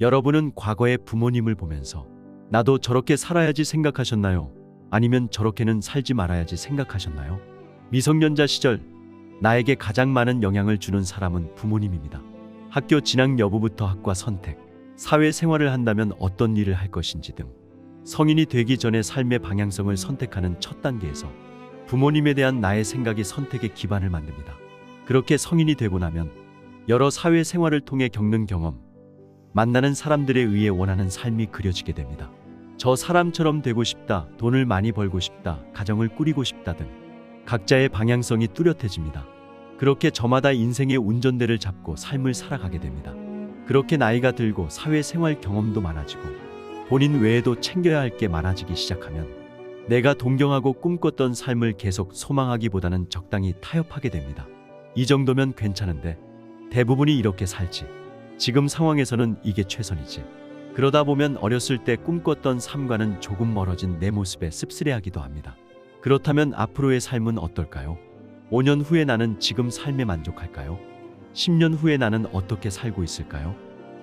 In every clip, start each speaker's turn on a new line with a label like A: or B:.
A: 여러분은 과거의 부모님을 보면서 나도 저렇게 살아야지 생각하셨나요? 아니면 저렇게는 살지 말아야지 생각하셨나요? 미성년자 시절 나에게 가장 많은 영향을 주는 사람은 부모님입니다. 학교 진학 여부부터 학과 선택, 사회생활을 한다면 어떤 일을 할 것인지 등 성인이 되기 전에 삶의 방향성을 선택하는 첫 단계에서 부모님에 대한 나의 생각이 선택의 기반을 만듭니다. 그렇게 성인이 되고 나면 여러 사회생활을 통해 겪는 경험, 만나는 사람들에 의해 원하는 삶이 그려지게 됩니다. 저 사람처럼 되고 싶다, 돈을 많이 벌고 싶다, 가정을 꾸리고 싶다 등 각자의 방향성이 뚜렷해집니다. 그렇게 저마다 인생의 운전대를 잡고 삶을 살아가게 됩니다. 그렇게 나이가 들고 사회생활 경험도 많아지고 본인 외에도 챙겨야 할 게 많아지기 시작하면 내가 동경하고 꿈꿨던 삶을 계속 소망하기보다는 적당히 타협하게 됩니다. 이 정도면 괜찮은데 대부분이 이렇게 살지. 지금 상황에서는 이게 최선이지. 그러다 보면 어렸을 때 꿈꿨던 삶과는 조금 멀어진 내 모습에 씁쓸해하기도 합니다. 그렇다면 앞으로의 삶은 어떨까요? 5년 후에 나는 지금 삶에 만족할까요? 10년 후에 나는 어떻게 살고 있을까요?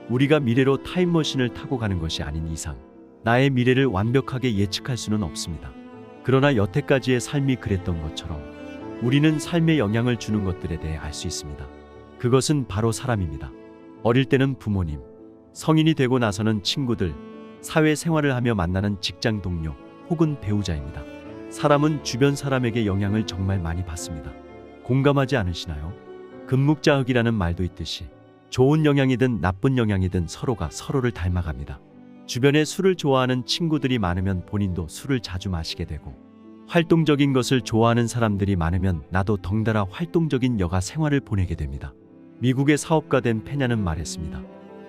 A: 우리가 미래로 타임머신을 타고 가는 것이 아닌 이상 나의 미래를 완벽하게 예측할 수는 없습니다. 그러나 여태까지의 삶이 그랬던 것처럼 우리는 삶에 영향을 주는 것들에 대해 알 수 있습니다. 그것은 바로 사람입니다. 어릴 때는 부모님, 성인이 되고 나서는 친구들, 사회생활을 하며 만나는 직장 동료 혹은 배우자입니다. 사람은 주변 사람에게 영향을 정말 많이 받습니다. 공감하지 않으시나요? 금묵자흑이라는 말도 있듯이 좋은 영향이든 나쁜 영향이든 서로가 서로를 닮아갑니다. 주변에 술을 좋아하는 친구들이 많으면 본인도 술을 자주 마시게 되고 활동적인 것을 좋아하는 사람들이 많으면 나도 덩달아 활동적인 여가 생활을 보내게 됩니다. 미국의 사업가 된 페냐는 말했습니다.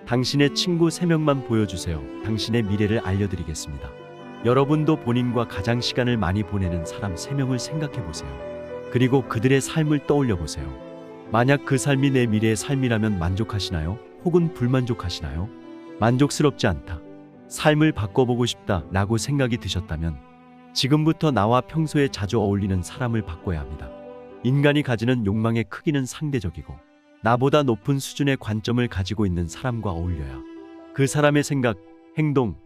A: 당신의 친구 3명만 보여주세요. 당신의 미래를 알려드리겠습니다. 여러분도 본인과 가장 시간을 많이 보내는 사람 3명을 생각해보세요. 그리고 그들의 삶을 떠올려보세요. 만약 그 삶이 내 미래의 삶이라면 만족하시나요? 혹은 불만족하시나요? 만족스럽지 않다. 삶을 바꿔보고 싶다 라고 생각이 드셨다면 지금부터 나와 평소에 자주 어울리는 사람을 바꿔야 합니다. 인간이 가지는 욕망의 크기는 상대적이고 나보다 높은 수준의 관점을 가지고 있는 사람과 어울려야 그 사람의 생각, 행동,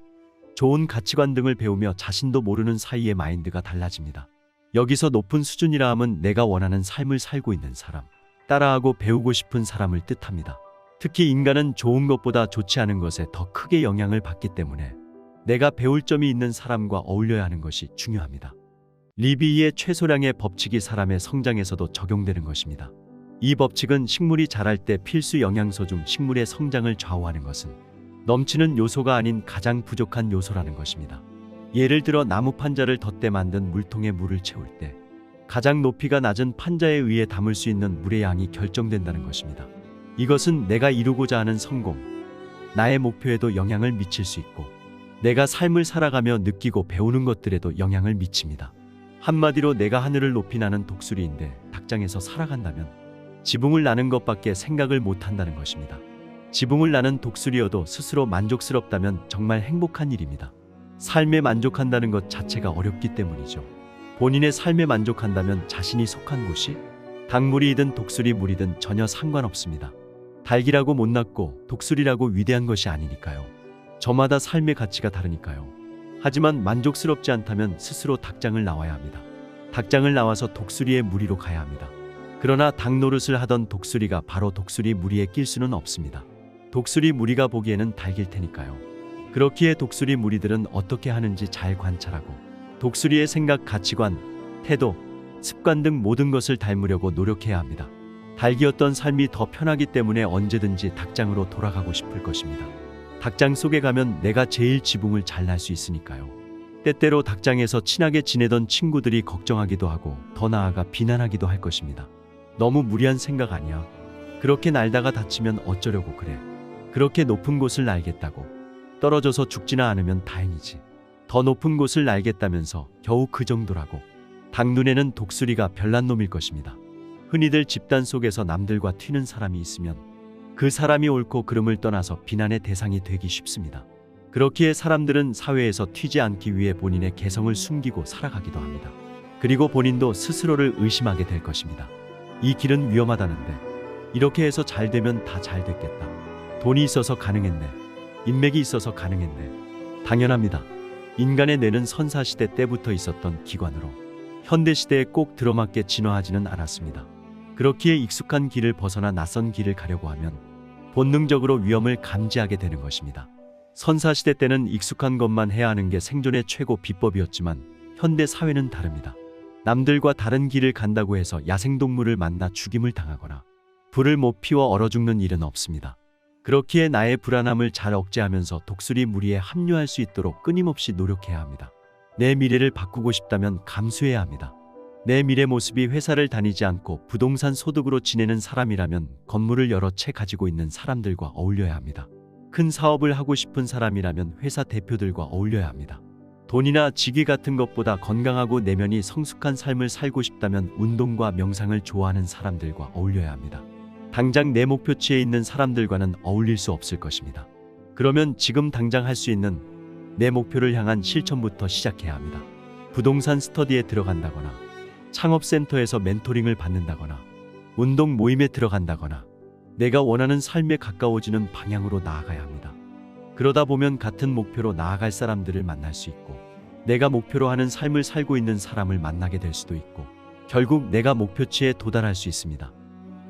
A: 좋은 가치관 등을 배우며 자신도 모르는 사이에 마인드가 달라집니다. 여기서 높은 수준이라 함은 내가 원하는 삶을 살고 있는 사람, 따라하고 배우고 싶은 사람을 뜻합니다. 특히 인간은 좋은 것보다 좋지 않은 것에 더 크게 영향을 받기 때문에 내가 배울 점이 있는 사람과 어울려야 하는 것이 중요합니다. 리비의 최소량의 법칙이 사람의 성장에서도 적용되는 것입니다. 이 법칙은 식물이 자랄 때 필수 영양소 중 식물의 성장을 좌우하는 것은 넘치는 요소가 아닌 가장 부족한 요소라는 것입니다. 예를 들어 나무 판자를 덧대 만든 물통에 물을 채울 때 가장 높이가 낮은 판자에 의해 담을 수 있는 물의 양이 결정된다는 것입니다. 이것은 내가 이루고자 하는 성공, 나의 목표에도 영향을 미칠 수 있고 내가 삶을 살아가며 느끼고 배우는 것들에도 영향을 미칩니다. 한마디로 내가 하늘을 높이 나는 독수리인데 닭장에서 살아간다면 지붕을 나는 것밖에 생각을 못한다는 것입니다. 지붕을 나는 독수리여도 스스로 만족스럽다면 정말 행복한 일입니다. 삶에 만족한다는 것 자체가 어렵기 때문이죠. 본인의 삶에 만족한다면 자신이 속한 곳이 닭물이든 독수리 물이든 전혀 상관없습니다. 닭이라고 못났고 독수리라고 위대한 것이 아니니까요. 저마다 삶의 가치가 다르니까요. 하지만 만족스럽지 않다면 스스로 닭장을 나와야 합니다. 닭장을 나와서 독수리의 무리로 가야 합니다. 그러나 닭 노릇을 하던 독수리가 바로 독수리 무리에 낄 수는 없습니다. 독수리 무리가 보기에는 닭일 테니까요. 그렇기에 독수리 무리들은 어떻게 하는지 잘 관찰하고 독수리의 생각, 가치관, 태도, 습관 등 모든 것을 닮으려고 노력해야 합니다. 닭이었던 삶이 더 편하기 때문에 언제든지 닭장으로 돌아가고 싶을 것입니다. 닭장 속에 가면 내가 제일 지붕을 잘 날 수 있으니까요. 때때로 닭장에서 친하게 지내던 친구들이 걱정하기도 하고 더 나아가 비난하기도 할 것입니다. 너무 무리한 생각 아니야? 그렇게 날다가 다치면 어쩌려고 그래? 그렇게 높은 곳을 날겠다고? 떨어져서 죽지나 않으면 다행이지. 더 높은 곳을 날겠다면서 겨우 그 정도라고? 닭 눈에는 독수리가 별난 놈일 것입니다. 흔히들 집단 속에서 남들과 튀는 사람이 있으면 그 사람이 옳고 그름을 떠나서 비난의 대상이 되기 쉽습니다. 그렇기에 사람들은 사회에서 튀지 않기 위해 본인의 개성을 숨기고 살아가기도 합니다. 그리고 본인도 스스로를 의심하게 될 것입니다. 이 길은 위험하다는데 이렇게 해서 잘 되면 다 잘 됐겠다. 돈이 있어서 가능했네. 인맥이 있어서 가능했네. 당연합니다. 인간의 뇌는 선사시대 때부터 있었던 기관으로 현대시대에 꼭 들어맞게 진화하지는 않았습니다. 그렇기에 익숙한 길을 벗어나 낯선 길을 가려고 하면 본능적으로 위험을 감지하게 되는 것입니다. 선사시대 때는 익숙한 것만 해야 하는 게 생존의 최고 비법이었지만 현대 사회는 다릅니다. 남들과 다른 길을 간다고 해서 야생동물을 만나 죽임을 당하거나 불을 못 피워 얼어 죽는 일은 없습니다. 그렇기에 나의 불안함을 잘 억제하면서 독수리 무리에 합류할 수 있도록 끊임없이 노력해야 합니다. 내 미래를 바꾸고 싶다면 감수해야 합니다. 내 미래 모습이 회사를 다니지 않고 부동산 소득으로 지내는 사람이라면 건물을 여러 채 가지고 있는 사람들과 어울려야 합니다. 큰 사업을 하고 싶은 사람이라면 회사 대표들과 어울려야 합니다. 돈이나 직위 같은 것보다 건강하고 내면이 성숙한 삶을 살고 싶다면 운동과 명상을 좋아하는 사람들과 어울려야 합니다. 당장 내 목표치에 있는 사람들과는 어울릴 수 없을 것입니다. 그러면 지금 당장 할 수 있는 내 목표를 향한 실천부터 시작해야 합니다. 부동산 스터디에 들어간다거나 창업센터에서 멘토링을 받는다거나 운동 모임에 들어간다거나 내가 원하는 삶에 가까워지는 방향으로 나아가야 합니다. 그러다 보면 같은 목표로 나아갈 사람들을 만날 수 있고 내가 목표로 하는 삶을 살고 있는 사람을 만나게 될 수도 있고 결국 내가 목표치에 도달할 수 있습니다.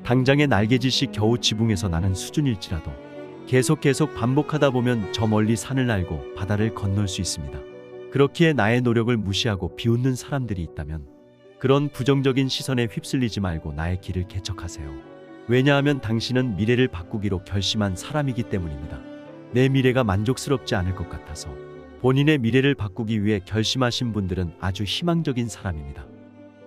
A: 당장의 날개짓이 겨우 지붕에서 나는 수준일지라도 계속 반복하다 보면 저 멀리 산을 날고 바다를 건널 수 있습니다. 그렇기에 나의 노력을 무시하고 비웃는 사람들이 있다면 그런 부정적인 시선에 휩쓸리지 말고 나의 길을 개척하세요. 왜냐하면 당신은 미래를 바꾸기로 결심한 사람이기 때문입니다. 내 미래가 만족스럽지 않을 것 같아서 본인의 미래를 바꾸기 위해 결심하신 분들은 아주 희망적인 사람입니다.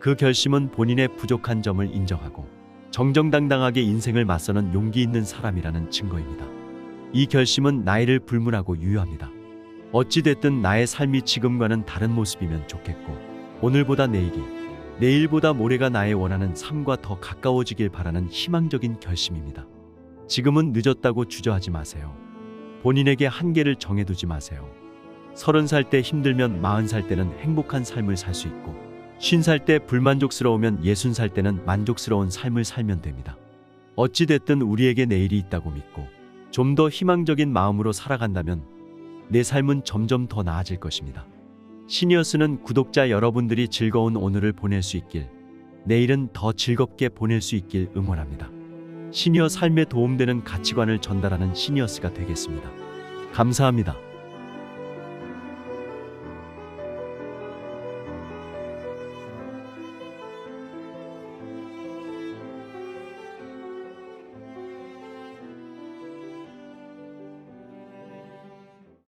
A: 그 결심은 본인의 부족한 점을 인정하고 정정당당하게 인생을 맞서는 용기 있는 사람이라는 증거입니다. 이 결심은 나이를 불문하고 유효합니다. 어찌됐든 나의 삶이 지금과는 다른 모습이면 좋겠고 오늘보다 내일이 내일보다 모레가 나의 원하는 삶과 더 가까워지길 바라는 희망적인 결심입니다. 지금은 늦었다고 주저하지 마세요. 본인에게 한계를 정해두지 마세요. 30살 때 힘들면 40살 때는 행복한 삶을 살 수 있고 50살 때 불만족스러우면 60살 때는 만족스러운 삶을 살면 됩니다. 어찌됐든 우리에게 내일이 있다고 믿고 좀 더 희망적인 마음으로 살아간다면 내 삶은 점점 더 나아질 것입니다. 시니어스는 구독자 여러분들이 즐거운 오늘을 보낼 수 있길, 내일은 더 즐겁게 보낼 수 있길 응원합니다. 시니어 삶에 도움되는 가치관을 전달하는 시니어스가 되겠습니다. 감사합니다.